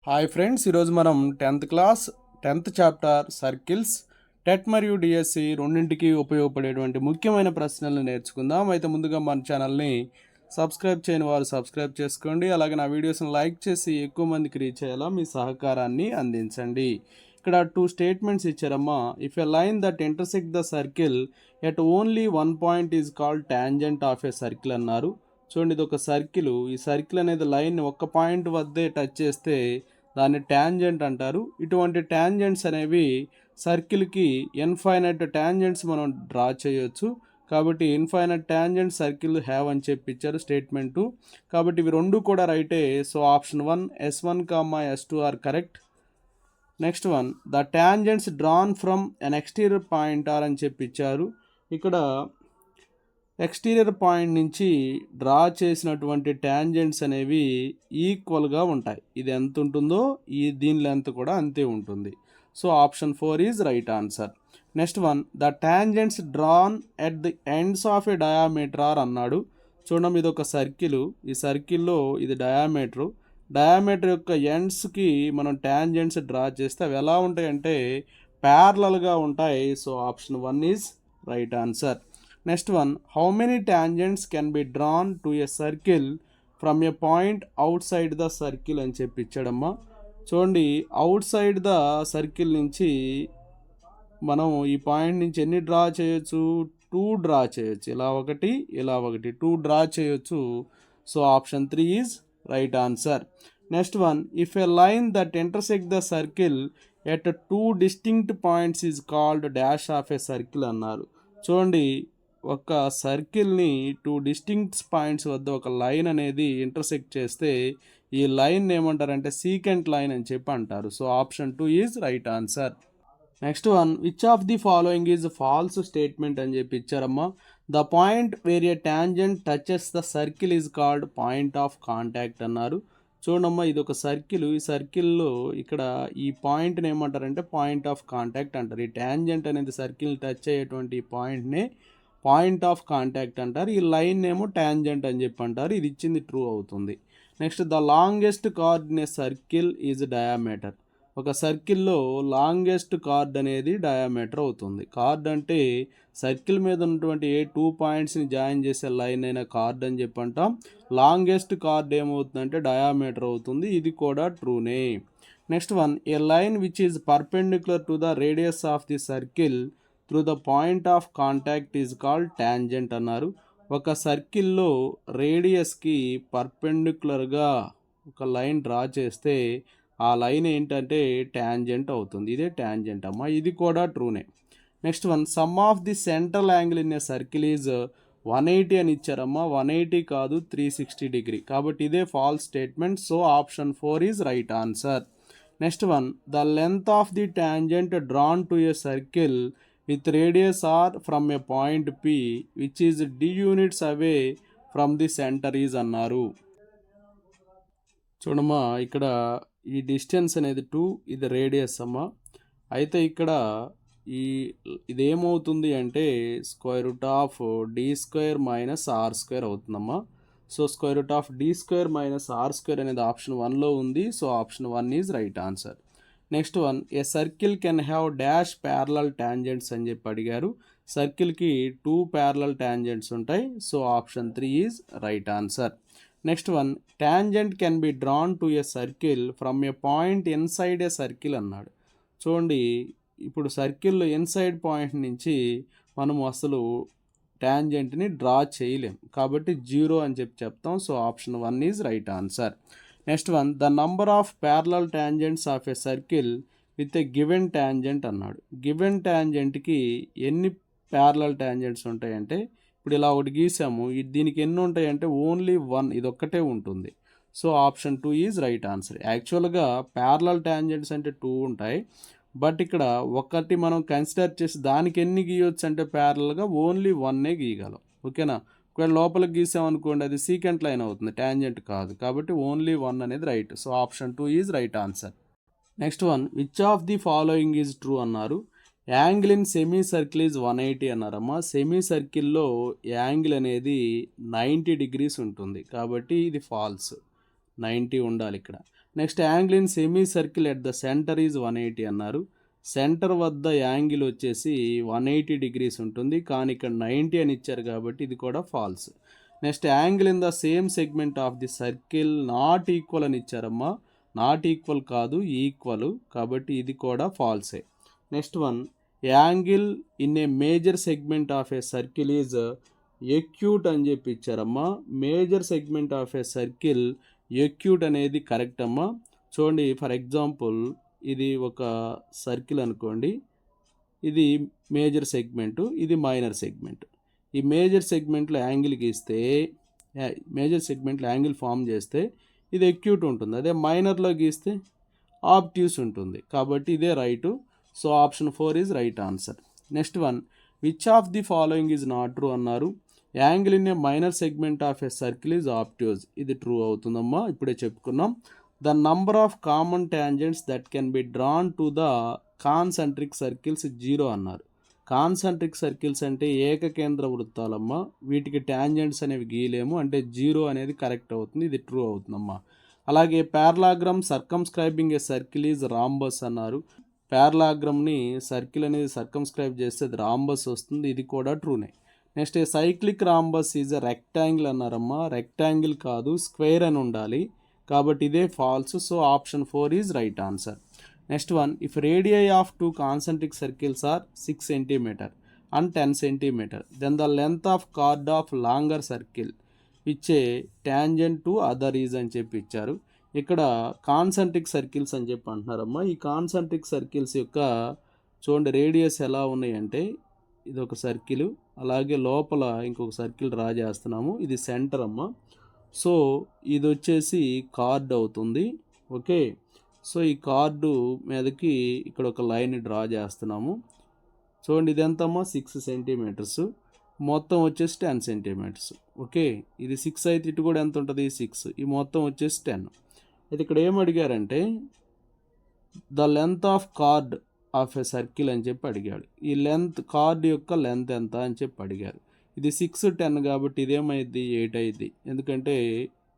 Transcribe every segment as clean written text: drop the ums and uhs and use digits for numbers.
Hi friends, ఈరోజు మనం 10th class 10th chapter circles TET మరియు డిఎస్సి రెండింటికి ఉపయోగపడేటువంటి ముఖ్యమైన ప్రశ్నలను నేర్చుకుందాం. అయితే ముందుగా మన ఛానల్ని సబ్స్క్రైబ్ చేయని వారు సబ్స్క్రైబ్ చేసుకోండి. అలాగే నా వీడియోస్ని లైక్ చేసి ఎక్కువ మందికి రీచ్ అయ్యేలా మీ సహకారాన్ని అందించండి. ఇక్కడ 2 స్టేట్మెంట్స్ ఇచ్చారమ్మా. If a line that intersect the circle at only 1 point is called tangent of a circle అన్నారు. చూడండి, ఇది ఒక సర్కిల్. ఈ సర్కిల్ అనేది లైన్ ఒక్క పాయింట్ వద్దే టచ్ చేస్తే దాన్ని ట్యాంజెంట్ అంటారు. ఇటువంటి ట్యాంజెంట్స్ అనేవి సర్కిల్కి ఇన్ఫైనైట్ ట్యాంజెంట్స్ మనం డ్రా చేయొచ్చు. కాబట్టి ఇన్ఫైనైట్ ట్యాంజెంట్ సర్కిల్ హ్యావ్ అని చెప్పిచ్చారు స్టేట్మెంటు. కాబట్టి ఇవి రెండు కూడా రైటే. So option 1 S1, S2 are correct. Next one, the tangents drawn from an exterior point are అని చెప్పిచ్చారు. ఇక్కడ ఎక్స్టీరియర్ పాయింట్ నుంచి డ్రా చేసినటువంటి ట్యాంజెంట్స్ అనేవి ఈక్వల్గా ఉంటాయి. ఇది ఎంత ఉంటుందో దీని లెంత్ కూడా అంతే ఉంటుంది. So option 4 is right answer. Next one, the tangents drawn at the ends of a diameter are అన్నాడు. చూడండి, ఇది ఒక సర్కిల్. ఈ సర్కిల్లో ఇది డయామీటర్ యొక్క ఎండ్స్కి మనం ట్యాంజెంట్స్ డ్రా చేస్తే అవి ఎలా ఉంటాయంటే ప్యారలల్గా ఉంటాయి. So option 1 is right answer. Next one, how many tangents can be drawn to a circle from a point out side the circle అని చెప్పి ఇచ్చాడమ్మా. చూడండి, అవుట్ సైడ్ ద సర్కిల్ నుంచి మనం ఈ పాయింట్ నుంచి ఎన్ని డ్రా చేయొచ్చు? 2 డ్రా చేయొచ్చు. ఇలా ఒకటి 2 డ్రా చేయొచ్చు. So option 3 is right answer. Next one, if a line that intersect the circle at 2 distinct points is called dash of a circle అన్నారు. చూడండి, ఒక సర్కిల్ని 2 డిస్టింక్ట్ పాయింట్స్ వద్ద ఒక లైన్ అనేది ఇంటర్సెక్ట్ చేస్తే ఈ లైన్ ఏమంటారంటే సీకెంట్ లైన్ అని చెప్పి అంటారు. So option 2 is right answer. Next one, which of the following is false statement అని చెప్పి ఇచ్చారమ్మా. The point where a tangent touches the circle is called point of contact అన్నారు. చూడమ్మా, ఇది ఒక సర్కిల్. ఈ సర్కిల్లో ఇక్కడ ఈ పాయింట్ని ఏమంటారంటే పాయింట్ ఆఫ్ కాంటాక్ట్ అంటారు. ఈ ట్యాంజెంట్ అనేది సర్కిల్ టచ్ అయ్యేటువంటి ఈ పాయింట్ని పాయింట్ ఆఫ్ కాంటాక్ట్ అంటారు. ఈ లైన్ ఏమో ట్యాంజెంట్ అని చెప్పి అంటారు. ఇది ఇచ్చింది ట్రూ అవుతుంది. Next, the longest card in a circle is diameter. ఒక సర్కిల్లో లాంగెస్ట్ కార్డ్ అనేది డయామీటర్ అవుతుంది. కార్డ్ అంటే సర్కిల్ మీద ఉన్నటువంటి ఏ 2 పాయింట్స్ని జాయిన్ చేసే లైన్ అయినా కార్డ్ అని చెప్పి అంటాం. లాంగెస్ట్ కార్డ్ ఏమవుతుందంటే డయామీటర్ అవుతుంది. ఇది కూడా ట్రూనే. Next one, a line which is perpendicular to the radius of the circle through the point of contact is called tangent అన్నారు. ఒక సర్కిల్లో రేడియస్కి పర్పెండిక్యులర్గా ఒక లైన్ డ్రా చేస్తే ఆ లైన్ ఏంటంటే ట్యాంజెంట్ అవుతుంది. ఇదే ట్యాంజెంట్ అమ్మా. ఇది కూడా ట్రూనే. Next one, sum of the central angle in a circle is 180 అని ఇచ్చారమ్మా. 180 కాదు, 360 డిగ్రీ. కాబట్టి ఇదే false statement. So option 4 is right answer. Next one, the length of the tangent drawn to a circle with radius r from a point P which is d units away from the center is అన్నారు. చూడమ్మా, ఇక్కడ ఈ distance అనేది 2, ఇది radius అమ్మా. అయితే ఇక్కడ ఇదేమవుతుంది అంటే √d² - r² అవుతుందమ్మా. సో √d² - r² అనేది ఆప్షన్ 1లో ఉంది. So option 1 is right answer. Next one, a circle can have dash parallel tangents అని చెప్పి అడిగారు. సర్కిల్కి 2 ప్యారలల్ ట్యాంజెంట్స్ ఉంటాయి. So option 3 is right answer. Next one, tangent can be drawn to a circle from a point inside a circle అన్నాడు. చూడండి, ఇప్పుడు సర్కిల్లో inside point నుంచి మనము అసలు ట్యాంజెంట్ని డ్రా చేయలేం. కాబట్టి 0 అని చెప్పి చెప్తాం. So option 1 is right answer. Next one, the number of parallel tangents of a circle with a given tangent అన్నాడు. గివెన్ ట్యాంజెంట్కి ఎన్ని ప్యారలల్ ట్యాంజెంట్స్ ఉంటాయంటే, ఇప్పుడు ఇలా ఒకటి గీసాము, దీనికి ఎన్ని ఉంటాయంటే ఓన్లీ 1, ఇది ఒక్కటే ఉంటుంది. So option 2 is right answer. యాక్చువల్గా ప్యారలల్ ట్యాంజెంట్స్ అంటే 2 ఉంటాయి. బట్ ఇక్కడ ఒకటి మనం కన్సిడర్ చేసి దానికి ఎన్ని గీయొచ్చు అంటే ప్యారలల్గా ఓన్లీ 1 గీయగలం. ఓకేనా? ఒకవేళ లోపలికి గీసామనుకోండి, అది సీకెంట్ లైన్ అవుతుంది, ట్యాంజెంట్ కాదు. కాబట్టి ఓన్లీ 1 అనేది right. So option 2 is right answer. Next one, which of the following is true అన్నారు. Angle in semi circle is 180 అన్నారమ్మా. సెమీ సర్కిల్లో యాంగిల్ అనేది 90 డిగ్రీస్ ఉంటుంది. కాబట్టి ఇది ఫాల్స్. 90 ఉండాలి ఇక్కడ. Next angle in semi circle at the centre is 180 అన్నారు. సెంటర్ వద్ద యాంగిల్ వచ్చేసి 180 డిగ్రీస్ ఉంటుంది, కానీ ఇక్కడ 90 అని ఇచ్చారు కాబట్టి ఇది కూడా false. Next angle in the same segment of the circle not equal అని ఇచ్చారమ్మా. నాట్ ఈక్వల్ కాదు, ఈక్వల్, కాబట్టి ఇది కూడా ఫాల్సే. Next one, angle in a major segment of a circle is acute అని చెప్పి ఇచ్చారమ్మా. Major segment of a circle acute అనేది కరెక్ట్ అమ్మా. చూడండి, ఫర్ ఎగ్జాంపుల్ ఇది ఒక సర్కిల్ అనుకోండి, ఇది మేజర్ సెగ్మెంటు, ఇది మైనర్ సెగ్మెంట్. ఈ మేజర్ సెగ్మెంట్లో యాంగిల్ గీస్తే, మేజర్ సెగ్మెంట్లో యాంగిల్ ఫామ్ చేస్తే ఇది ఎక్యూట్ ఉంటుంది. అదే మైనర్లో గీస్తే ఆబ్ట్యూస్ ఉంటుంది, కాబట్టి ఇదే right. So option 4 is right answer. Next one, which of the following is not true అన్నారు. Angle in a minor segment of a circle is obtuse, ఇది ట్రూ అవుతుందమ్మా, ఇప్పుడే చెప్పుకున్నాం. The number of common tangents that can be drawn to the concentric circles 0 అన్నారు. Concentric circles అంటే ఏకకేంద్ర వృత్తాలమ్మా, వీటికి tangents అనేవి గీయలేము, అంటే 0 అనేది కరెక్ట్ అవుతుంది, ఇది ట్రూ అవుతుందమ్మా. అలాగే parallelogram circumscribing a circle is rhombus అన్నారు. పారలాగ్రామ్ని సర్కిల్ అనేది సర్కమ్స్క్రైబ్ చేస్తే అది రాంబస్ వస్తుంది, ఇది కూడా ట్రూనే. Next cyclic rhombus is a rectangle అన్నారమ్మా. రెక్టాంగిల్ కాదు, స్క్వేర్ అని ఉండాలి, కాబట్టి ఇదే false. So option 4 is right answer. Next one, if radii of 2 concentric circles are 6 centimetre and 10 centimetre, then the length of chord of longer circle ఇచ్చే tangent to other is అని చెప్పి ఇచ్చారు. ఇక్కడ కాన్సెంట్రిక్ సర్కిల్స్ అని చెప్పి అంటున్నారమ్మా. ఈ concentric circles యొక్క చూడండి రేడియస్ ఎలా ఉన్నాయంటే, ఇది ఒక సర్కిల్, అలాగే లోపల ఇంకొక సర్కిల్ డ్రా చేస్తున్నాము, ఇది సెంటర్ అమ్మ. సో ఇది వచ్చేసి కార్డ్ అవుతుంది, ఓకే. సో ఈ కార్డు మీదకి ఇక్కడ ఒక లైన్ డ్రా చేస్తున్నాము. చూడండి, ఇది ఎంతమ్మా, 6 సెంటీమీటర్స్, మొత్తం వచ్చేసి 10 సెంటీమీటర్స్, ఓకే. ఇది 6 అయితే ఇటు కూడా ఎంత ఉంటుంది, 6, ఈ మొత్తం వచ్చేసి 10. అయితే ఇక్కడ ఏం అడిగారంటే the length of chord of a circle అని చెప్పి అడిగాడు. ఈ లెంత్, కార్డ్ యొక్క లెంత్ ఎంత అని చెప్పి అడిగారు. ఇది 6, 10 కాబట్టి ఇదేమైంది, 8 అయింది, ఎందుకంటే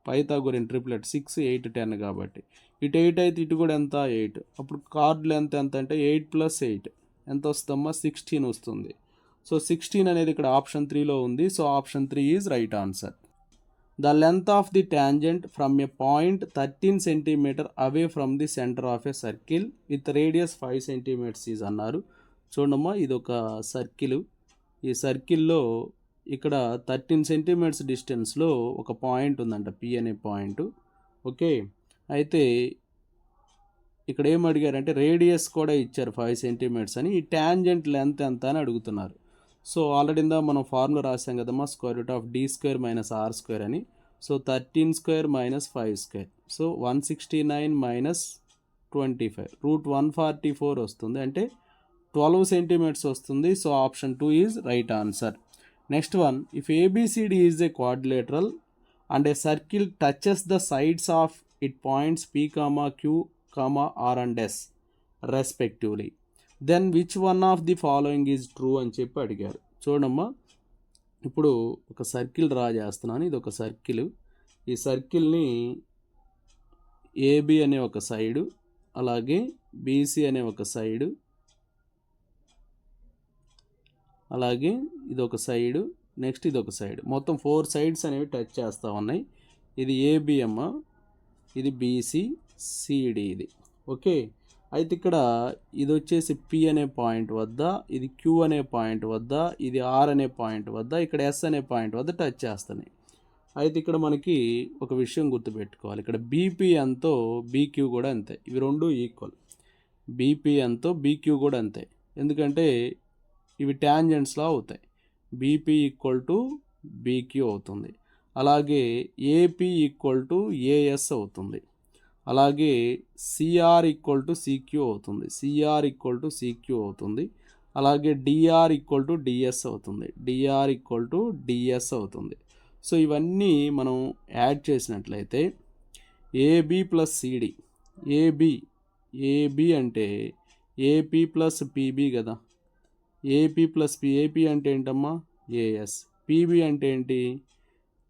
పైథాగోరియన్ ట్రిప్లెట్ 6, 8, 10 కాబట్టి. ఇటు 8 అయితే ఇటు కూడా ఎంత, 8. అప్పుడు కార్డ్ లెంత్ ఎంత అంటే 8 + 8 ఎంత వస్తుందమ్మా, 16 వస్తుంది. సో 16 అనేది ఇక్కడ ఆప్షన్ 3లో ఉంది. So option 3 is right answer. The length of the tangent from a point 13 centimetre away from the centre of a circle with radius 5 centimetres is అన్నారు. చూడమ్మా, ఇది ఒక సర్కిల్, ఈ సర్కిల్లో ఇక్కడ 13 సెంటీమీటర్స్ డిస్టెన్స్లో ఒక పాయింట్ ఉందంట, పి అనే పాయింట్, ఓకే. అయితే ఇక్కడ ఏం అడిగారంటే రేడియస్ కూడా ఇచ్చారు 5 సెంటీమీటర్స్ అని, ఈ ట్యాంజెంట్ లెంత్ ఎంత అని అడుగుతున్నారు. సో ఆల్రెడీ మనం ఫార్ములా రాసాం కదమ్మా, √d² - r² అని. సో 13² - 5², సో 169 - 25, √144 వస్తుంది, అంటే 12 సెంటీమీటర్స్ వస్తుంది. So option 2 is right answer. Next one, if ABCD is a quadrilateral and a circle touches the sides of it points P, Q, R and S respectively, then which one of the following is true అని చెప్పి అడిగారు. చూడమ్మా, ఇప్పుడు ఒక circle draw చేస్తున్నాను, ఇది ఒక circle. ఈ సర్కిల్ని AB అనే ఒక సైడు, అలాగే BC అనే ఒక సైడు, అలాగే ఇది ఒక సైడు, నెక్స్ట్ ఇది ఒక సైడ్, మొత్తం 4 సైడ్స్ అనేవి టచ్ చేస్తూ ఉన్నాయి. ఇది AB అమ్మ, ఇది BC, CD ఇది, ఓకే. అయితే ఇక్కడ ఇది వచ్చేసి P అనే పాయింట్ వద్ద, ఇది Q అనే పాయింట్ వద్ద, ఇది R అనే పాయింట్ వద్ద, ఇక్కడ S అనే పాయింట్ వద్ద టచ్ చేస్తున్నాయి. అయితే ఇక్కడ మనకి ఒక విషయం గుర్తుపెట్టుకోవాలి, ఇక్కడ BP ఎంతో BQ కూడా అంతే, ఇవి రెండు ఈక్వల్. BP ఎంతో BQ కూడా అంతే, ఎందుకంటే ఇవి ట్యాంజెంట్స్లా అవుతాయి. BP = BQ అవుతుంది, అలాగే AP = AS అవుతుంది, అలాగే CR = CQ అవుతుంది, CR = CQ అవుతుంది, అలాగే DR = DS అవుతుంది, DR = DS అవుతుంది. సో ఇవన్నీ మనం యాడ్ చేసినట్లయితే AB + CD, AB అంటే AP + PB కదా, AP + P, AP అంటే ఏంటమ్మా, AS, PB అంటే ఏంటి,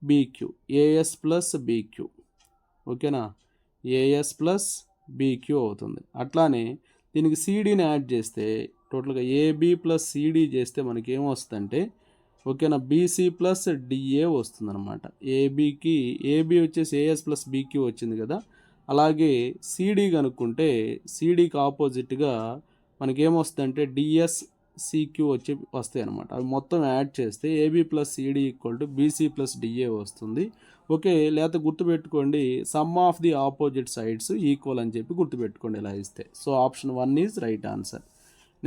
BQ, AS + BQ, ఓకేనా. ఏఎస్ ప్లస్ బీక్యూ అవుతుంది. అట్లానే దీనికి సిడీని యాడ్ చేస్తే టోటల్గా ఏబి ప్లస్ సిడి చేస్తే మనకి ఏమొస్తుందంటే ఓకేనా బీసీ ప్లస్ డిఏ వస్తుందన్నమాట. ఏబి వచ్చేసి ఏఎస్ ప్లస్ బీక్యూ వచ్చింది కదా, అలాగే సిడి కనుక్కుంటే సిడికి ఆపోజిట్గా మనకేమొస్తుందంటే డిఎస్ సిక్యూ వస్తాయి అనమాట. అవి మొత్తం యాడ్ చేస్తే AB plus CD equal to BC plus DA వస్తుంది. ఓకే, లేకపోతే గుర్తుపెట్టుకోండి sum of the opposite sides equal అని చెప్పి గుర్తుపెట్టుకోండి ఇలా ఇస్తే. So option 1 is right answer.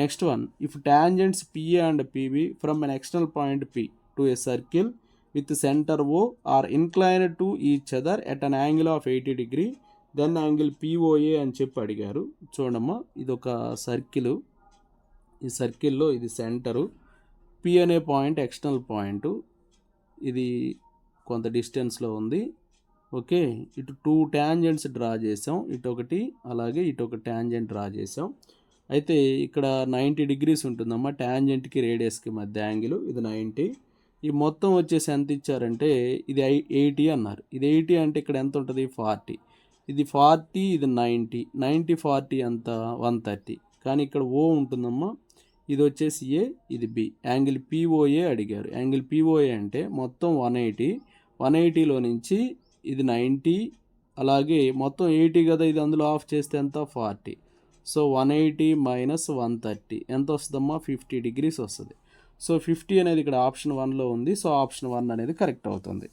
Next one, if tangents PA and PB from an external point P to a circle with centre O are inclined to each other at an angle of 80 degree then angle POA అని చెప్పి అడిగారు. చూడమ్మా, ఇది ఒక circle, ఈ సర్కిల్లో ఇది centre, P అనే పాయింట్ ఎక్స్టర్నల్ పాయింట్, ఇది కొంత డిస్టెన్స్లో ఉంది. ఓకే, ఇటు 2 ట్యాంజెంట్స్ డ్రా చేసాం, ఇటు ఒకటి అలాగే ఇటు ఒక ట్యాంజెంట్ డ్రా చేసాం. అయితే ఇక్కడ 90 డిగ్రీస్ ఉంటుందమ్మా ట్యాంజెంట్కి రేడియస్కి మధ్య యాంగిల్, ఇది 90. ఈ మొత్తం వచ్చేసి ఎంత ఇచ్చారంటే ఇది 80 అన్నారు. ఇది 80 అంటే ఇక్కడ ఎంత ఉంటుంది 40, ఇది 40, ఇది 90 40 ఎంత 130. కానీ ఇక్కడ ఓ ఉంటుందమ్మా, ఇది వచ్చేసి ఏ, ఇది బి, యాంగిల్ పిఓఏ అడిగారు. యాంగిల్ పిఓఏ అంటే మొత్తం 180లో నుంచి ఇది 90 అలాగే మొత్తం 80 కదా, ఇది అందులో ఆఫ్ చేస్తే ఎంత 40. సో 180 మైనస్ 130 ఎంత వస్తుందమ్మా 50 డిగ్రీస్ వస్తుంది. సో 50 అనేది ఇక్కడ ఆప్షన్ 1లో ఉంది. సో ఆప్షన్ 1 అనేది కరెక్ట్ అవుతుంది.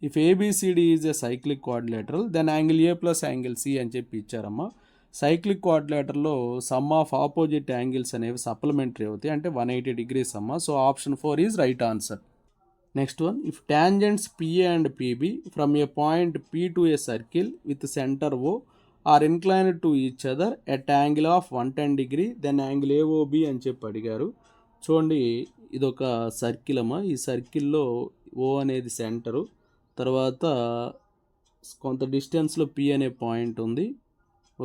If A B C D is a cyclic quadrilateral then angle A plus angle C అని చెప్పి ఇచ్చారమ్మా. సైక్లిక్ క్వాడ్రిలేటర్లో సమ్ ఆఫ్ ఆపోజిట్ యాంగిల్స్ అనేవి సప్లిమెంటరీ అవుతాయి, అంటే 180 డిగ్రీస్ అమ్మా. So option 4 is right answer. Next one, if tangents PA and PB from a point P to a circle with centre O are inclined to each other at angle of 110 degree then angle A O B అని చెప్పి అడిగారు. చూడండి, ఇదొక circle అమ్మా. ఈ సర్కిల్లో ఓ అనేది centre, తర్వాత కొంత డిస్టెన్స్లో పి అనే పాయింట్ ఉంది.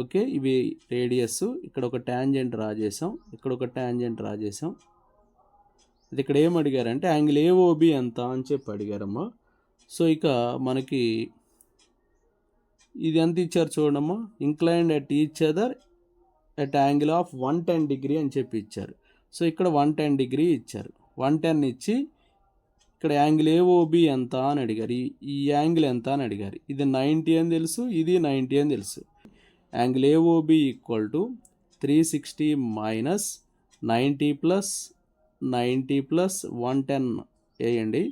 ఓకే, ఇవి రేడియస్. ఇక్కడ ఒక ట్యాంజెంట్ డ్రా చేసాం, ఇక్కడ ఒక ట్యాంజెంట్ డ్రా చేసాం. ఇది ఇక్కడ ఏం అడిగారంటే యాంగిల్ ఏఓబి ఎంత అని చెప్పి అడిగారమ్మా. సో ఇక మనకి ఇది ఎంత ఇచ్చారు చూడమ్మా, inclined at each other at angle of 110 degree అని చెప్పి ఇచ్చారు. సో ఇక్కడ 110 డిగ్రీ ఇచ్చారు, 110 ఇచ్చి ఇక్కడ యాంగిల్ ఏఓబి ఎంత అని అడిగారు, ఈ యాంగిల్ ఎంత అని అడిగారు. ఇది 90 అని తెలుసు, ఇది 90 అని తెలుసు. Angle AOB equal to 360 minus 90 plus 90 plus 110 వేయండి.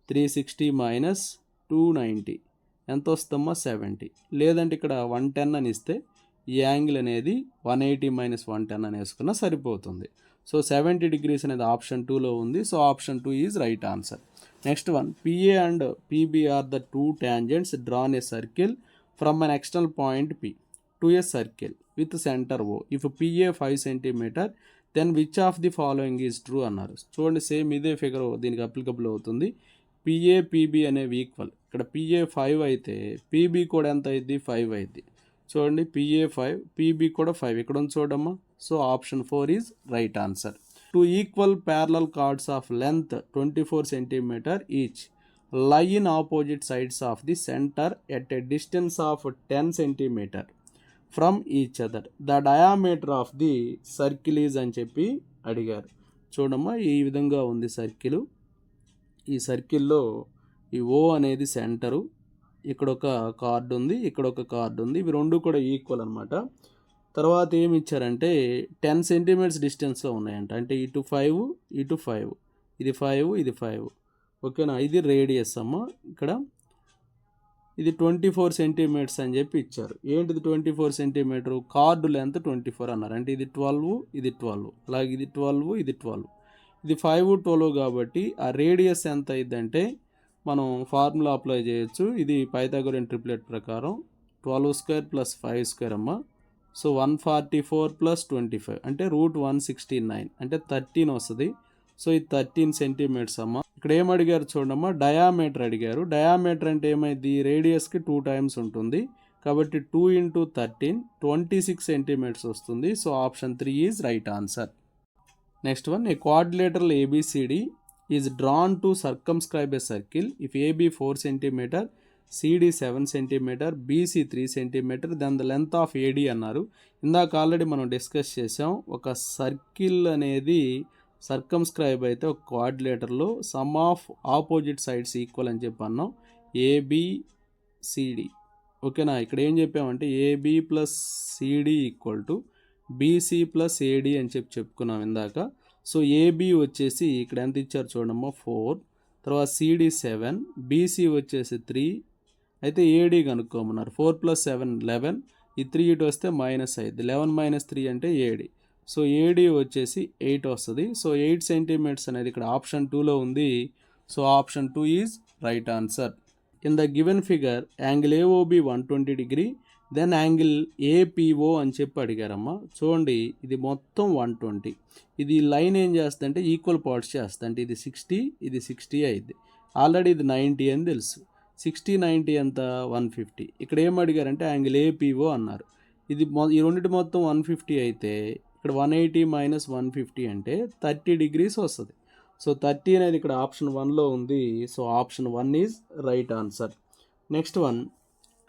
360 మైనస్ 290 ఎంత వస్తుందమ్మా 70. లేదంటే ఇక్కడ 110 అని ఇస్తే ఈ యాంగిల్ అనేది 180 మైనస్ 110 అని వేసుకున్నా సరిపోతుంది. సో 70 డిగ్రీస్ అనేది ఆప్షన్ 2లో ఉంది. So option 2 is right answer. Next one, PA and PB are the 2 tangents drawn a circle from an external point P to a circle with centre O. If PA 5 centimetre then which of the following is true అన్నారు. చూడండి, same ఇదే figure దీనికి applicable అవుతుంది. PA PB అనేవి equal. ఇక్కడ PA 5 అయితే PB కూడా ఎంత అయింది 5 అయింది. చూడండి, పిఏ 5 పిబి కూడా 5 ఇక్కడ ఉంది చూడమ్మా. So option 4 is right answer. 2 equal parallel chords of length 24 centimetre each lie in opposite sides of the centre at a distance of 10 centimetre from each other the diameter of the circle is అని చెప్పి అడిగారు. చూడమ్మా, ఈ విధంగా ఉంది circle. ఈ సర్కిల్లో ఈ ఓ అనేది సెంటరు, ఇక్కడ ఒక కార్డు ఉంది, ఇక్కడ ఒక కార్డు ఉంది, ఇవి రెండు కూడా ఈక్వల్ అనమాట. తర్వాత ఏమి ఇచ్చారంటే 10 సెంటీమీటర్స్ డిస్టెన్స్లో ఉన్నాయంట, అంటే ఇటు 5 ఇటు 5, ఇది 5 ఇది 5. ఓకేనా, ఇది రేడియస్ అమ్మ. ఇక్కడ ఇది 24 సెంటీమీటర్స్ అని చెప్పి ఇచ్చారు. ఏంటిది 24 సెంటీమీటర్, కార్డు లెంత్ 24 అన్నారు, అంటే ఇది 12 ఇది 12, అలాగే ఇది 12 ఇది 12, ఇది 5 12 కాబట్టి ఆ రేడియస్ ఎంత అయిందంటే మనం ఫార్ములా అప్లై చేయొచ్చు. ఇది పైథాగోరియన్ ట్రిప్లెట్ ప్రకారం 12 స్క్వేర్ ప్లస్ 5 స్క్వేర్ అమ్మ. సో 144 ప్లస్ 25 అంటే √169 అంటే 13 వస్తుంది. సో ఇది 13 సెంటీమీటర్స్ అమ్మ. ఇక్కడ ఏం అడిగారు చూడమ్మా, డయామీటర్ అడిగారు. డయామీటర్ అంటే ఏమైంది, రేడియస్కి 2 టైమ్స్ ఉంటుంది కాబట్టి 2 × 13 26 సెంటీమీటర్స్ వస్తుంది. So option 3 is right answer. Next one, a quadrilateral ABCD is drawn to circumscribe a circle if AB 4 cm, CD 7 centimetre, BC 3 centimetre, then the length of AD అన్నారు. ఇందాక already మనం discuss చేసాం. ఒక circle అనేది circumscribe అయితే ఒక కోఆర్డినేటర్లో sum of opposite sides equal అని చెప్పి అన్నాం. ఏబిసిడి ఓకేనా. ఇక్కడ ఏం చెప్పామంటే A B plus CD equal to BC plus A D అని చెప్పుకున్నాం ఇందాక. సో ఏబి వచ్చేసి ఇక్కడ ఎంత ఇచ్చారు చూడమ్మా 4, తర్వాత సిడి 7, బీసీ వచ్చేసి 3, అయితే ఏడి కనుక్కోమన్నారు. 4 + 7 11, ఈ 3 ఇటు వస్తే మైనస్ అయింది. 11 - 3 అంటే ఏడి. సో ఏడి వచ్చేసి 8 వస్తుంది. సో 8 సెంటీమీటర్స్ అనేది ఇక్కడ ఆప్షన్ 2లో ఉంది. So option 2 is right answer. In the given figure angle AOB 120 degree, then angle APO అని చెప్పి అడిగారమ్మా. చూడండి ఇది మొత్తం 120. ఇది లైన్ ఏం చేస్తుందంటే ఈక్వల్ పార్ట్స్ చేస్తుంది. అంటే ఇది 60, ఇది 60 అయింది. ఆల్రెడీ ఇది 90 అని తెలుసు. 60 90 ఎంత 150. ఇక్కడ ఏం అడిగారంటే యాంగిల్ ఏపీఓ అన్నారు. ఇది ఈ రెండింటి మొత్తం 150 అయితే ఇక్కడ 180 - 150 అంటే 30 డిగ్రీస్ వస్తుంది. సో 30 అనేది ఇక్కడ ఆప్షన్ 1లో ఉంది. So option 1 is right answer. Next one,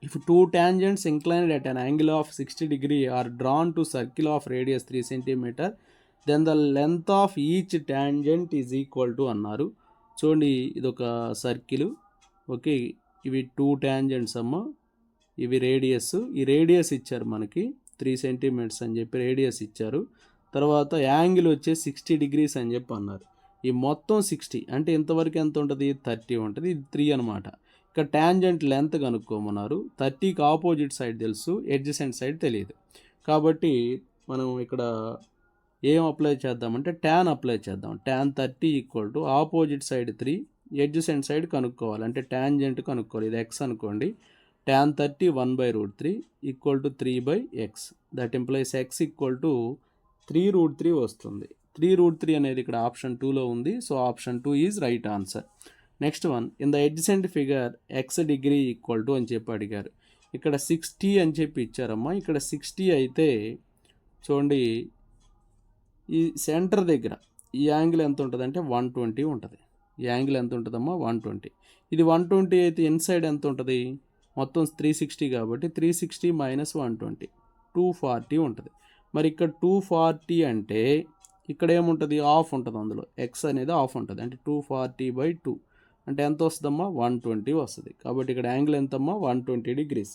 if two tangents inclined at an angle of 60 degree are drawn to circle of radius 3 cm, then the length of each tangent is equal to అన్నారు. చూడండి ఇది ఒక circle. Okay, ఇవి 2 tangents అమ్మ, ఇవి radius. ఈ radius ఇచ్చారు మనకి 3 సెంటీమీటర్స్ అని చెప్పి రేడియస్ ఇచ్చారు. తర్వాత యాంగిల్ వచ్చేసి 60 డిగ్రీస్ అని చెప్పి అన్నారు. ఈ మొత్తం 60 అంటే ఇంతవరకు ఎంత ఉంటుంది 30 ఉంటుంది. ఇది 3 అనమాట. ఇక్కడ ట్యాంజెంట్ లెంత్ కనుక్కోమన్నారు. 30కి ఆపోజిట్ సైడ్ తెలుసు, ఎడ్జసెంట్ సైడ్ తెలియదు. కాబట్టి మనం ఇక్కడ ఏం అప్లై చేద్దామంటే ట్యాన్ అప్లై చేద్దాం. Tan 30 = opposite side 3, adjacent side కనుక్కోవాలి. అంటే ట్యాంజెంట్ కనుక్కోవాలి. ఇది ఎక్స్ అనుకోండి. Tan 30 1/√3 = 3/x. That implies x = 3√3 వస్తుంది. 3√3 అనేది ఇక్కడ ఆప్షన్ 2లో ఉంది. So option 2 is right answer. Next one, in the adjacent figure x degree equal to అని చెప్పి అడిగారు. ఇక్కడ 60 అని చెప్పి ఇచ్చారమ్మా. ఇక్కడ 60 అయితే చూడండి ఈ సెంటర్ దగ్గర ఈ యాంగిల్ ఎంత ఉంటుంది అంటే 120 ఉంటుంది. ఈ యాంగిల్ ఎంత ఉంటుందమ్మా 120. ఇది 120 అయితే ఇన్సైడ్ ఎంత ఉంటుంది మొత్తం 360 కాబట్టి 360 - 120 240 ఉంటుంది. మరి ఇక్కడ 240 అంటే ఇక్కడ ఏముంటుంది ఆఫ్ ఉంటుంది. అందులో ఎక్స్ అనేది ఆఫ్ ఉంటుంది. అంటే 240/2 అంటే ఎంత వస్తుందమ్మా 120 వస్తుంది. కాబట్టి ఇక్కడ యాంగిల్ ఎంతమ్మా 120 డిగ్రీస్.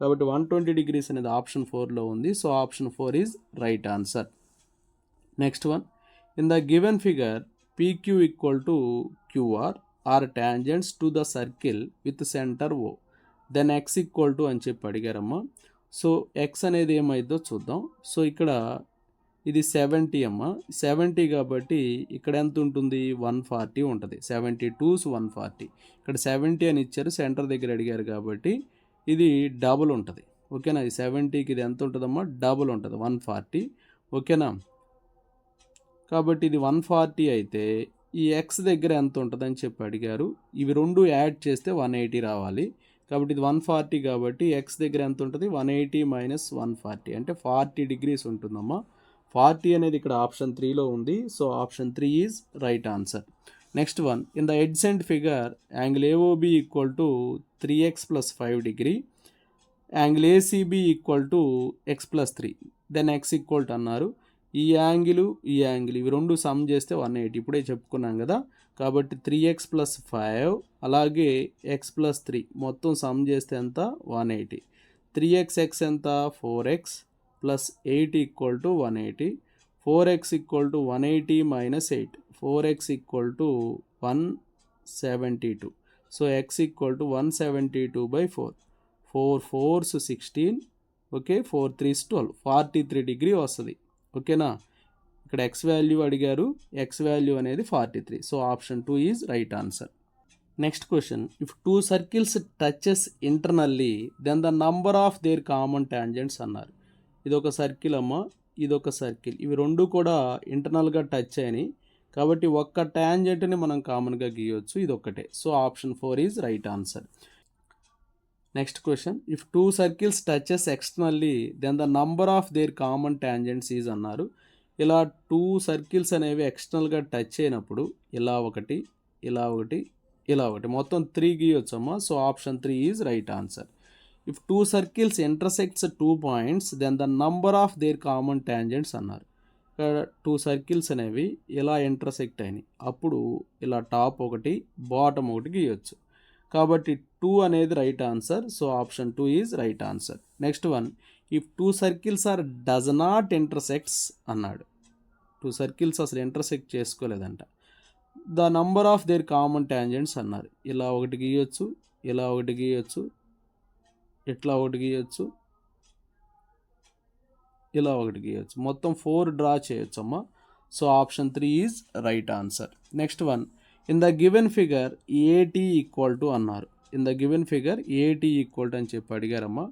కాబట్టి 120 డిగ్రీస్ అనేది ఆప్షన్ 4లో ఉంది. So option 4 is right answer. Next one, in the given figure PQ = QR are tangents to the circle with centre O, then x = అని చెప్పి అడిగారమ్మా. సో x అనేది ఏమైందో చూద్దాం. సో ఇక్కడ ఇది 70 అమ్మ. 70 కాబట్టి ఇక్కడ ఎంత ఉంటుంది 140 ఉంటుంది. 72 140. ఇక్కడ 70 అని ఇచ్చారు, సెంటర్ దగ్గర అడిగారు కాబట్టి ఇది డబుల్ ఉంటుంది. ఓకేనా. ఈ 70కి ఇది ఎంత ఉంటుందమ్మా డబుల్ ఉంటుంది 140. ఓకేనా. కాబట్టి ఇది 140 అయితే ఈ ఎక్స్ దగ్గర ఎంత ఉంటుందని చెప్పి అడిగారు. ఇవి రెండు యాడ్ చేస్తే 180 రావాలి. కాబట్టి ఇది 140 కాబట్టి ఎక్స్ దగ్గర ఎంత ఉంటుంది 180 - 140 అంటే 40 డిగ్రీస్ ఉంటుందమ్మా. 40 అనేది ఇక్కడ ఆప్షన్ 3లో ఉంది. So option 3 is right answer. Next one, in the adjacent figure angle AOB = 3x + 5 degree, angle ACB = x + 3, then x = అన్నారు. ఈ యాంగిల్ ఇవి రెండు సమ్ చేస్తే 180 ఇప్పుడే చెప్పుకున్నాం కదా. కాబట్టి 3x + 5 అలాగే x + 3 మొత్తం సమ్ చేస్తే ఎంత 180. 3x ఎంత 4x + 8 = 180. 4x = 180 - 8. 4x = 172. So x = 172/4. 4 4s 16. Okay, 4 3s 12. 43 degree వస్తుంది. ఓకేనా. ఇక్కడ x వాల్యూ అడిగారు. x వాల్యూ అనేది 43. So option 2 is right answer. Next question, if 2 circles touches internally then the number of their common tangents అన్నారు. ఇదొక circle అమ్మ, ఇదొక circle. ఇవి రెండు కూడా ఇంటర్నల్గా టచ్ అయినాయి కాబట్టి ఒక్క టాంజెంట్ని మనం కామన్గా గీయవచ్చు. ఇది ఒక్కటే. So option 4 is right answer. Next question, if 2 circles touches externally then the number of their common tangents is అన్నారు. ఇలా 2 సర్కిల్స్ అనేవి ఎక్స్టర్నల్గా టచ్ అయినప్పుడు ఇలా ఒకటి, ఇలా ఒకటి, ఇలా ఒకటి మొత్తం 3 గీయొచ్చమ్మా. So option 3 is right answer. If 2 circles intersects 2 points then the number of their common tangents అన్నారు. ఇక్కడ 2 సర్కిల్స్ అనేవి ఇలా ఇంటర్సెక్ట్ అయినాయి, అప్పుడు ఇలా టాప్ ఒకటి బాటమ్ ఒకటి గీయొచ్చు. కాబట్టి 2 అనేది right answer. So option 2 is right answer. Next one, if 2 circles are does not intersects అన్నాడు. 2 సర్కిల్స్ అసలు ఇంటర్సెక్ట్ చేసుకోలేదంట. The number of their common tangents అన్నారు. ఇలా ఒకటి గీయొచ్చు, ఇలా ఒకటి గీయొచ్చు, ఇట్లా ఒకటి గీయొచ్చు, ఇలా ఒకటి గీయొచ్చు. మొత్తం 4 డ్రా చేయొచ్చు అమ్మా. So option 3 is right answer. Next one, in the given figure ఏటీ ఈక్వల్ టు అన్నారు. ఇన్ ద గివెన్ ఫిగర్ ఏటీ ఈక్వల్ టు అని చెప్పి అడిగారమ్మా.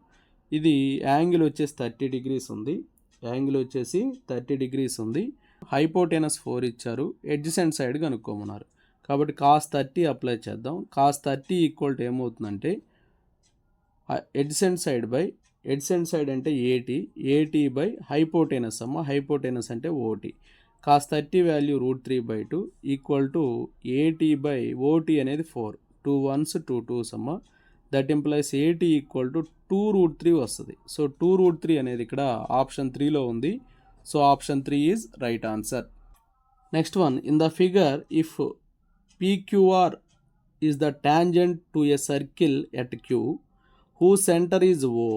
ఇది యాంగిల్ వచ్చేసి 30 degrees ఉంది, యాంగిల్ వచ్చేసి 30 degrees ఉంది. హైపోటెనస్ 4 ఇచ్చారు, ఎడ్జసెంట్ సైడ్ కనుక్కోమన్నారు. కాబట్టి కాస్ 30 అప్లై చేద్దాం. కాస్ 30 ఈక్వల్ టు ఏమవుతుందంటే ఎడ్జసెంట్ సైడ్ అంటే ఏటీ బై హైపోటెనస్ అమ్మ. హైపోటెనస్ అంటే OT. Cos 30 value √3/2 equal to AT by OT అనేది 4. 2 1s 2 2s అమ్మ. That implies AT equal to 2√3 వస్తుంది. సో 2√3 అనేది ఇక్కడ ఆప్షన్ 3లో ఉంది. So option 3 is right answer. Next one, in the figure if PQR is the tangent to a circle at Q whose center is O,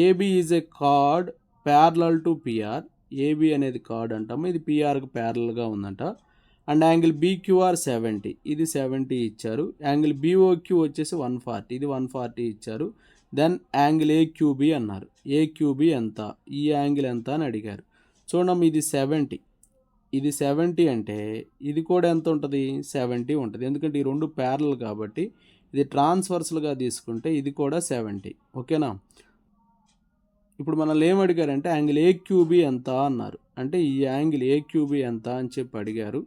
AB is a chord parallel to PR. AB అనేది card అంటాము, ఇది PRకి ప్యారలల్గా ఉందంట. And angle BQR 70, ఇది 70 ఇచ్చారు. Angle BOQ వచ్చేసి 140, ఇది 140 ఇచ్చారు. దెన్ యాంగిల్ AQB అన్నారు. AQB ఎంత, ఈ యాంగిల్ ఎంత అని అడిగారు. చూడమ్మా, ఇది 70, ఇది 70 అంటే ఇది కూడా ఎంత ఉంటుంది, 70 ఉంటుంది. ఎందుకంటే ఈ రెండు ప్యారలల్ కాబట్టి. ఇది ట్రాన్స్వర్సల్గా తీసుకుంటే ఇది కూడా 70. ఓకేనా. ఇప్పుడు మనల్ని ఏం అడిగారంటే యాంగిల్ AQB ఎంత అన్నారు. అంటే ఈ యాంగిల్ AQB ఎంత అని చెప్పి అడిగారు.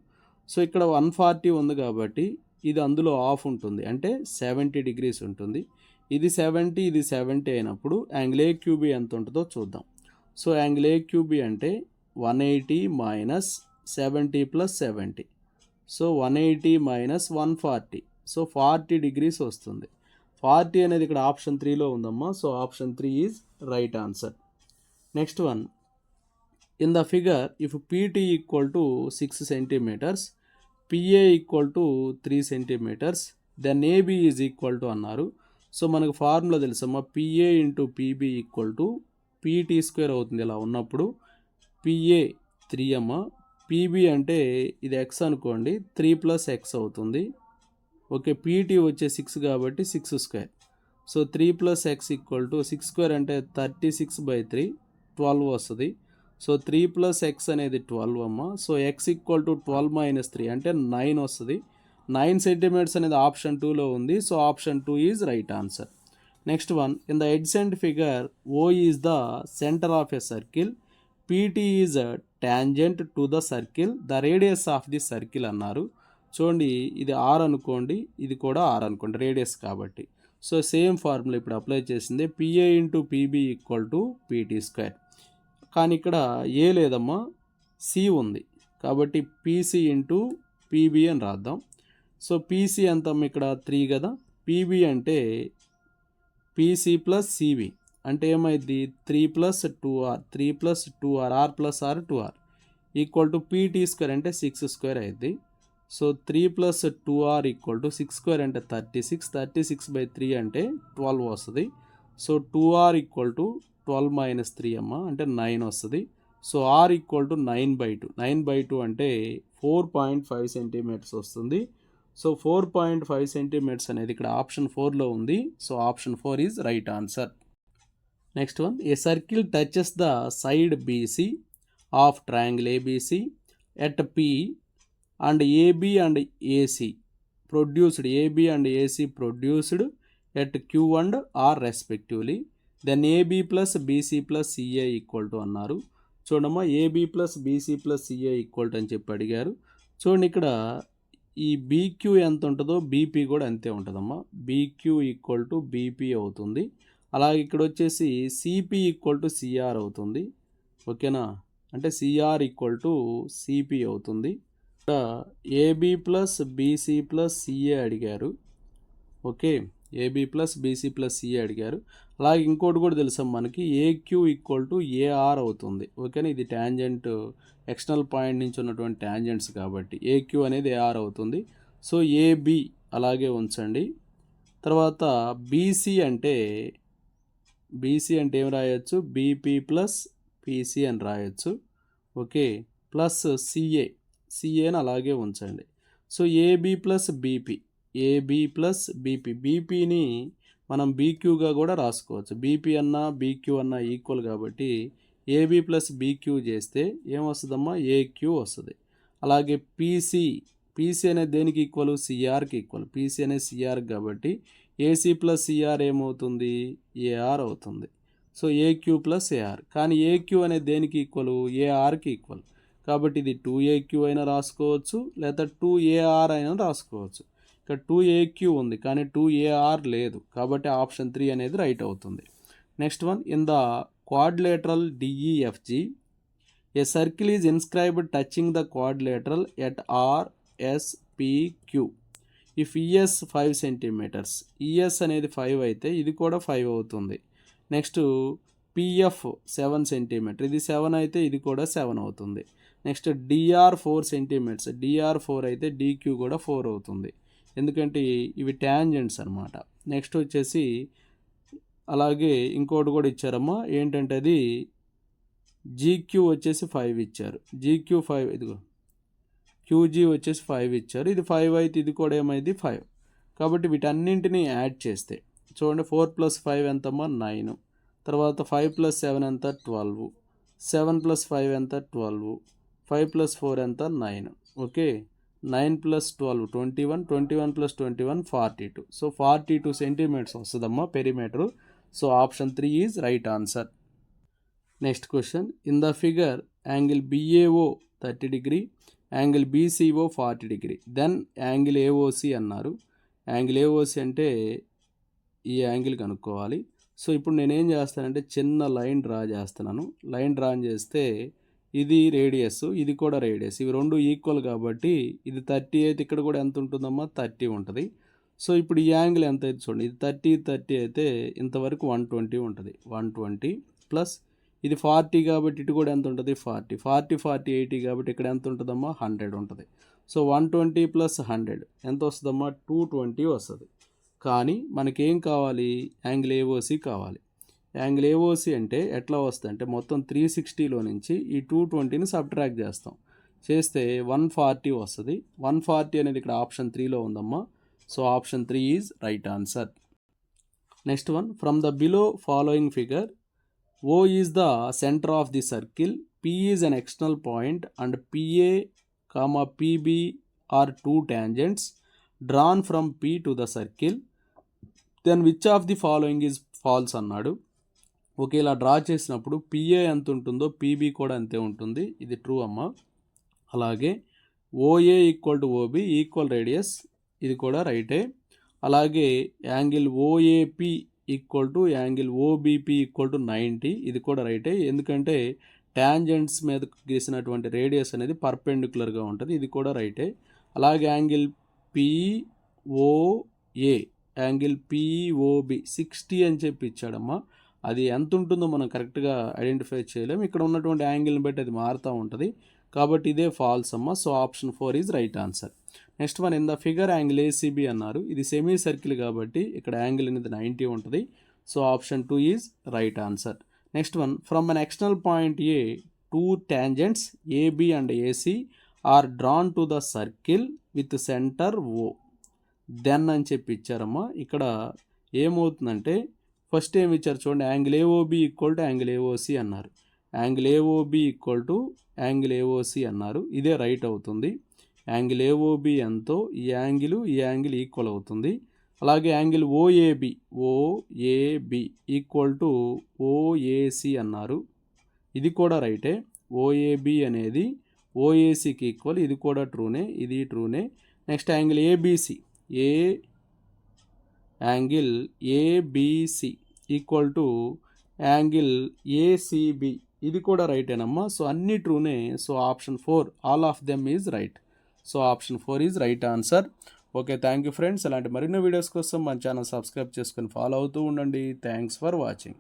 సో ఇక్కడ 140 ఉంది కాబట్టి ఇది అందులో ఆఫ్ ఉంటుంది, అంటే 70 degrees ఉంటుంది. ఇది 70, ఇది 70 అయినప్పుడు యాంగిల్ AQB ఎంత ఉంటుందో చూద్దాం. సో యాంగిల్ AQB అంటే 180 minus 70 plus 70. So 180 minus 140, so 40 degrees వస్తుంది. 40 అనేది ఇక్కడ ఆప్షన్ 3లో ఉందమ్మా. So option 3 is right answer. Next one, in the figure if PT equal to 6 centimeters, PA equal to 3 centimeters, then AB is equal to అన్నారు. So మనకు formula తెలుసమ్మా, PA into PB equal to PT² అవుతుంది. ఇలా ఉన్నప్పుడు PA 3 అమ్మ, PB అంటే ఇది x అనుకోండి, 3 + x అవుతుంది. ఓకే, PT వచ్చే 6 కాబట్టి 6². సో 3 + x ఈక్వల్ టు 6² అంటే 36/3, 12 వస్తుంది. సో 3 + x అనేది 12 అమ్మ. సో x ఈక్వల్ టు 12 - 3 అంటే 9 వస్తుంది. 9 centimeters అనేది ఆప్షన్ 2లో ఉంది. So option 2 is right answer. Next one, in the adjacent figure O is the centre of a circle, PT is tangent to the circle, the radius of the circle అన్నారు. చూడండి, ఇది R అనుకోండి, ఇది కూడా R అనుకోండి, radius కాబట్టి. So same formula ఇప్పుడు apply చేసింది. PA into PB equal to PT². కానీ ఇక్కడ ఏ లేదమ్మా, C ఉంది కాబట్టి PC ఇంటూ PB అని రాద్దాం. సో PC ఎంత ఇక్కడ 3 కదా, PB అంటే PC ప్లస్ CB అంటే ఏమైంది 3 + 2R, 3 + 2R, R + R 2R equal to PT² అంటే 6² అయింది. సో 3 + 2R ఈక్వల్ టు 6² అంటే 36, 36/3 అంటే 12 వస్తుంది. సో 2R ఈక్వల్ టు 12 - 3 అమ్మ అంటే 9 వస్తుంది. సో R ఈక్వల్ టు 9/2, 9/2 అంటే 4.5 centimeters వస్తుంది. సో 4.5 centimeters అనేది ఇక్కడ ఆప్షన్ 4లో ఉంది. So option 4 is right answer. Next one, A circle touches the side BC of triangle ABC at P and AB and AC produced at Q and R respectively, then AB plus BC plus CA equal to అన్నారు. చూడమ్మా, AB plus BC plus CA equal to అని చెప్పి అడిగారు. చూడండి, ఇక్కడ ఈ BQ ఎంత ఉంటుందో BP కూడా అంతే ఉంటుందమ్మా. BQ ఈక్వల్ టు BP అవుతుంది. అలాగే ఇక్కడ వచ్చేసి CP ఈక్వల్ టు CR అవుతుంది. ఓకేనా, అంటే CR ఈక్వల్ టు CP అవుతుంది. ఇక్కడ AB plus BC plus CA అడిగారు. Okay, AB plus BC plus CA అడిగారు. అలాగే ఇంకోటి కూడా తెలుసాం మనకి, ఏక్యూ ఈక్వల్ టు ఏఆర్ అవుతుంది. ఓకేనా, ఇది ట్యాంజెంట్ ఎక్స్టర్నల్ పాయింట్ నుంచి ఉన్నటువంటి ట్యాంజెంట్స్ కాబట్టి ఏక్యూ అనేది ఏఆర్ అవుతుంది. సో ఏబి అలాగే ఉంచండి. తర్వాత బీసీ అంటే ఏం రాయొచ్చు, బీపీ ప్లస్ పీసీ అని రాయొచ్చు. ఓకే, ప్లస్ సిఏని అలాగే ఉంచండి. సో ఏబి ప్లస్ బీపీ, బీపీని మనం బీక్యూగా కూడా రాసుకోవచ్చు. బీపీ అన్నా బీక్యూ అన్నా ఈక్వల్ కాబట్టి ఏబి ప్లస్ బీక్యూ చేస్తే ఏమొస్తుందమ్మా, ఏక్యూ వస్తుంది. అలాగే పీసీ అనేది దేనికి ఈక్వల్, సిఆర్కి ఈక్వల్. పీసీ అనేది సిఆర్ కాబట్టి ఏసీ ప్లస్ సిఆర్ ఏమవుతుంది, ఏఆర్ అవుతుంది. సో ఏక్యూ ప్లస్ ఏఆర్, కానీ ఏక్యూ అనేది దేనికి ఈక్వల్, ఏఆర్కి ఈక్వల్. కాబట్టి ఇది 2AQ అయినా రాసుకోవచ్చు, లేదా 2AR అయినా రాసుకోవచ్చు. ఇక్కడ 2AQ ఉంది కానీ 2AR లేదు, కాబట్టి ఆప్షన్ 3 అనేది రైట్ అవుతుంది. Next one, in the quadrilateral DEFG a circle is inscribed touching the quadrilateral at RSPQ if ES 5 centimetres. ES అనేది 5 అయితే ఇది కూడా 5 అవుతుంది. నెక్స్ట్ PF 7 సెంటీమీటర్, ఇది 7 అయితే ఇది కూడా 7 అవుతుంది. నెక్స్ట్ DR 4 సెంటీమీటర్స్, DR 4 అయితే DQ కూడా 4 అవుతుంది, ఎందుకంటే ఇవి ట్యాంజెంట్స్ అనమాట. నెక్స్ట్ వచ్చేసి అలాగే ఇంకోటి కూడా ఇచ్చారమ్మా, ఏంటంటే అది GQ వచ్చేసి 5 ఇచ్చారు, GQ 5, ఇదిగో QG వచ్చేసి 5 ఇచ్చారు, ఇది 5 అయితే ఇది కూడా ఏమైంది 5. కాబట్టి వీటన్నింటినీ యాడ్ చేస్తే చూడండి, 4 + 5 ఎంతమ్మా 9, తర్వాత 5 + 7 ఎంత 12, 7 + 5 ఎంత 12, 5 + 4 ఎంత 9. ఓకే, 9 + 12 21, 21 + 21 42. సో 42 సెంటీమీటర్స్ వస్తుందమ్మా perimeter. So option 3 is right answer. Next question, in the figure angle BAO 30 degree, angle BCO 40 degree, then angle AOC అన్నారు. యాంగిల్ AOC అంటే ఈ యాంగిల్ కనుక్కోవాలి. సో ఇప్పుడు నేనేం చేస్తానంటే చిన్న లైన్ డ్రా చేస్తున్నాను. లైన్ డ్రా చేస్తే ఇది రేడియస్, ఇది కూడా రేడియస్, ఇవి రెండు ఈక్వల్ కాబట్టి ఇది 30 అయితే ఇక్కడ కూడా ఎంత ఉంటుందమ్మా 30 ఉంటుంది. సో ఇప్పుడు ఈ యాంగిల్ ఎంత అయితే చూడండి, ఇది 30 అయితే ఇంతవరకు 120 ఉంటుంది. 120 ప్లస్ ఇది 40 కాబట్టి ఇటు కూడా ఎంత ఉంటుంది 40, 80 కాబట్టి ఇక్కడ ఎంత ఉంటుందమ్మా 100 ఉంటుంది. సో 120 + 100 ఎంత వస్తుందమ్మా 220 వస్తుంది. కానీ మనకేం కావాలి, యాంగిల్ AOC కావాలి. యాంగిల్ AOC అంటే ఎట్లా వస్తుంది అంటే మొత్తం 360లో నుంచి ఈ 220ని సబ్ట్రాక్ట్ చేస్తే 140 వస్తుంది. 140 అనేది ఇక్కడ ఆప్షన్ 3లో ఉందమ్మా. So option 3 is right answer. Next one, from the below following figure O is the centre of the circle, P is an external point and PA, PB are 2 tangents drawn from P to the circle, then which of the following is false అన్నాడు. Okay, ఇలా draw చేసినప్పుడు PA ఎంత ఉంటుందో PB కూడా అంతే ఉంటుంది, ఇది true అమ్మా. అలాగే OA = OB ఈక్వల్ రేడియస్, ఇది కూడా రైటే. అలాగే యాంగిల్ OAP = యాంగిల్ OBP = 90, ఇది కూడా రైటే, ఎందుకంటే ట్యాంజెంట్స్ మీద గీసినటువంటి రేడియస్ అనేది పర్పెండిక్యులర్గా ఉంటుంది, ఇది కూడా రైటే. అలాగే యాంగిల్ POA, యాంగిల్ POB 60 అని చెప్పి ఇచ్చాడమ్మా. అది ఎంత ఉంటుందో మనం కరెక్ట్గా ఐడెంటిఫై చేయలేము, ఇక్కడ ఉన్నటువంటి యాంగిల్ని బట్టి అది మారుతూ ఉంటుంది, కాబట్టి ఇదే ఫాల్స్ అమ్మ. So option 4 is right answer. Next one, in the figure angle ACB అన్నారు. ఇది సెమీ సర్కిల్ కాబట్టి ఇక్కడ యాంగిల్ అనేది 90 ఉంటుంది. So option 2 is right answer. Next one, from an external point A 2 tangents AB and AC are drawn to the circle with centre O, then అని చెప్పి ఇచ్చారమ్మా. ఇక్కడ ఏమవుతుందంటే ఫస్ట్ ఏమి ఇచ్చారు చూడండి, యాంగిల్ AOB = యాంగిల్ AOC అన్నారు. యాంగిల్ AOB = యాంగిల్ AOC అన్నారు, ఇదే రైట్ అవుతుంది. యాంగిల్ AOB ఎంతో ఈ యాంగిల్ ఈక్వల్ అవుతుంది. అలాగే యాంగిల్ OAB = OAC అన్నారు, ఇది కూడా రైటే. OAB అనేది OACకి ఈక్వల్, ఇది కూడా ట్రూనే, ఇది ట్రూనే. Next angle ABC angle ABC = angle ACB, ఇది కూడా రైటేనమ్మా. సో అన్ని ట్రూనే. So option 4 all of them is right. So option 4 is right answer. Okay, thank you friends. ఇలాంటి మరిన్ని వీడియోస్ కోసం మన ఛానల్ సబ్స్క్రైబ్ చేసుకొని ఫాలో అవుతూ ఉండండి. Thanks for watching.